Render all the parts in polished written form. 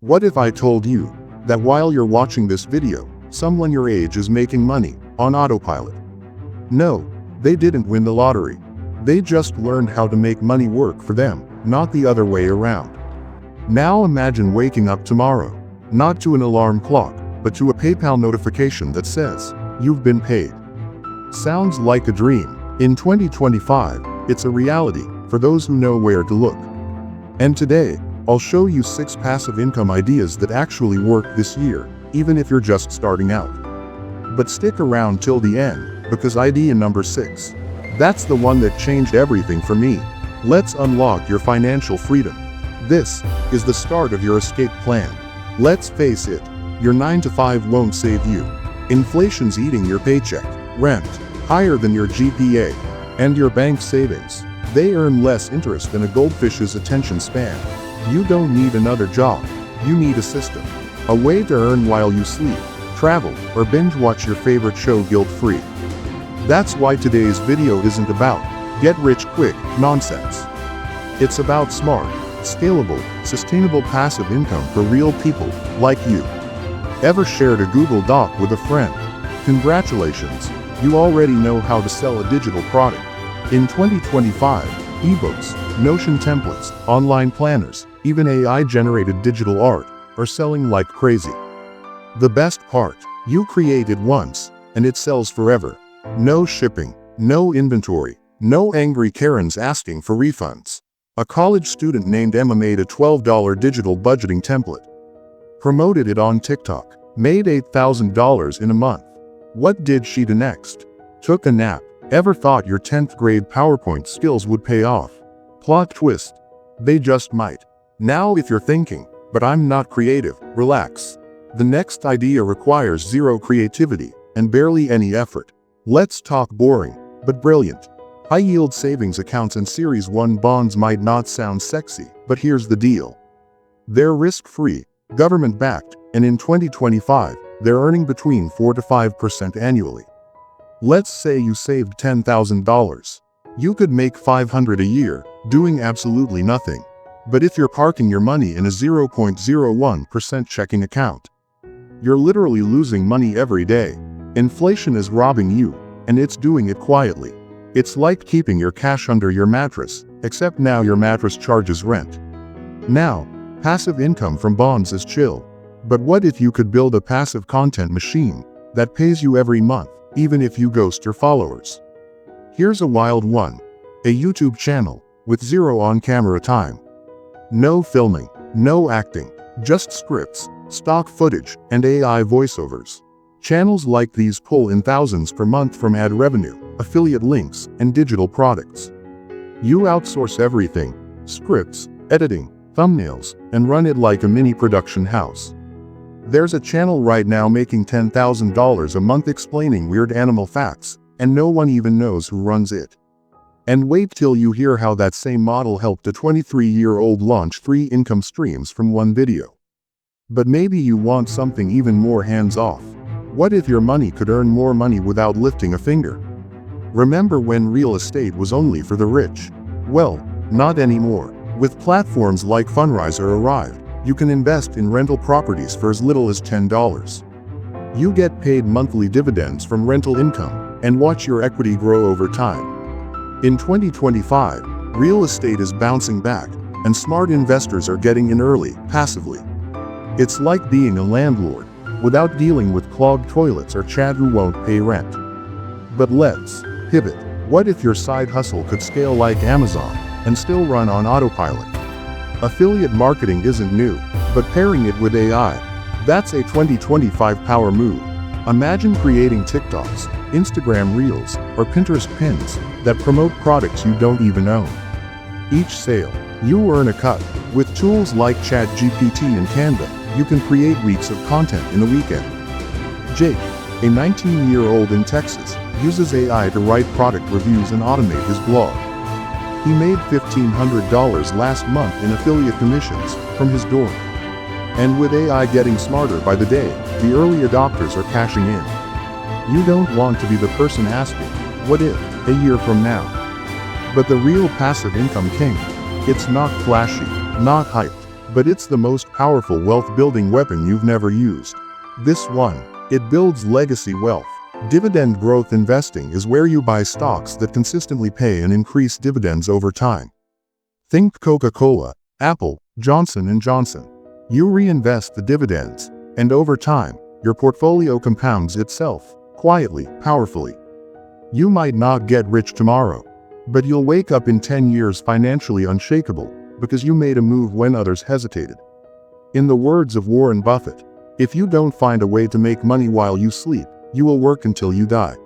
What if I told you that while you're watching this video, someone your age is making money on autopilot? No, they didn't win the lottery. They just learned how to make money work for them, not the other way around. Now imagine waking up tomorrow, not to an alarm clock, but to a PayPal notification that says, "You've been paid." Sounds like a dream. In 2025, it's a reality for those who know where to look. And today, I'll show you 6 passive income ideas that actually work this year, even if you're just starting out. But stick around till the end, because idea number 6, that's the one that changed everything for me. Let's unlock your financial freedom. This is the start of your escape plan. Let's face it, your 9-to-5 won't save you. Inflation's eating your paycheck, rent, higher than your GPA, and your bank savings. They earn less interest than a goldfish's attention span. You don't need another job, you need a system. A way to earn while you sleep, travel, or binge watch your favorite show guilt-free. That's why today's video isn't about get-rich-quick nonsense. It's about smart, scalable, sustainable passive income for real people like you. Ever shared a Google Doc with a friend? Congratulations, you already know how to sell a digital product. In 2025, Ebooks, Notion templates, online planners, even AI-generated digital art are selling like crazy. The best part, you create it once, and it sells forever. No shipping, no inventory, no angry Karens asking for refunds. A college student named Emma made a $12 digital budgeting template. Promoted it on TikTok, made $8,000 in a month. What did she do next? Took a nap. Ever thought your 10th grade PowerPoint skills would pay off? Plot twist. They just might. Now if you're thinking, but I'm not creative, relax. The next idea requires zero creativity and barely any effort. Let's talk boring, but brilliant. High-yield savings accounts and Series 1 bonds might not sound sexy, but here's the deal. They're risk-free, government-backed, and in 2025, they're earning between 4 to 5% annually. Let's say you saved $10,000. You could make $500 a year, doing absolutely nothing. But if you're parking your money in a 0.01% checking account, you're literally losing money every day. Inflation is robbing you, and it's doing it quietly. It's like keeping your cash under your mattress, except now your mattress charges rent. Now, passive income from bonds is chill. But what if you could build a passive content machine that pays you every month, even if you ghost your followers? Here's a wild one. A YouTube channel with 0 on-camera time. No filming, no acting, just scripts, stock footage, and AI voiceovers. Channels like these pull in thousands per month from ad revenue, affiliate links, and digital products. You outsource everything: scripts, editing, thumbnails, and run it like a mini production house. There's a channel right now making $10,000 a month explaining weird animal facts, and no one even knows who runs it. And wait till you hear how that same model helped a 23-year-old launch 3 income streams from one video. But maybe you want something even more hands-off. What if your money could earn more money without lifting a finger? Remember when real estate was only for the rich? Well, not anymore. With platforms like Fundrise arrived, you can invest in rental properties for as little as $10. You get paid monthly dividends from rental income and watch your equity grow over time. In 2025, real estate is bouncing back, and smart investors are getting in early, passively. It's like being a landlord, without dealing with clogged toilets or Chad who won't pay rent. But let's pivot. What if your side hustle could scale like Amazon and still run on autopilot? Affiliate marketing isn't new, but pairing it with AI, that's a 2025 power move. Imagine creating TikToks, Instagram Reels, or Pinterest pins that promote products you don't even own. Each sale, you earn a cut. With tools like ChatGPT and Canva, you can create weeks of content in a weekend. Jake, a 19-year-old in Texas, uses AI to write product reviews and automate his blog. He made $1,500 last month in affiliate commissions from his dorm. And with AI getting smarter by the day, the early adopters are cashing in. You don't want to be the person asking, "What if?" a year from now. But the real passive income king, it's not flashy, not hyped, but it's the most powerful wealth-building weapon you've never used. This one, it builds legacy wealth. Dividend growth investing is where you buy stocks that consistently pay and increase dividends over time. Think Coca-Cola, Apple, Johnson & Johnson. You reinvest the dividends, and over time, your portfolio compounds itself, quietly, powerfully. You might not get rich tomorrow, but you'll wake up in 10 years financially unshakable, because you made a move when others hesitated. In the words of Warren Buffett, if you don't find a way to make money while you sleep, you will work until you die.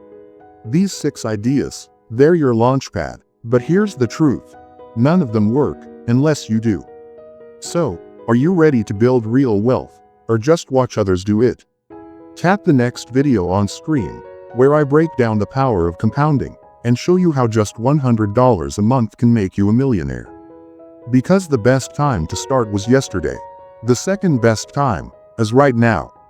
These 6 ideas, they're your launchpad, but here's the truth. None of them work, unless you do. So, are you ready to build real wealth, or just watch others do it? Tap the next video on screen, where I break down the power of compounding, and show you how just $100 a month can make you a millionaire. Because the best time to start was yesterday, the second best time is right now.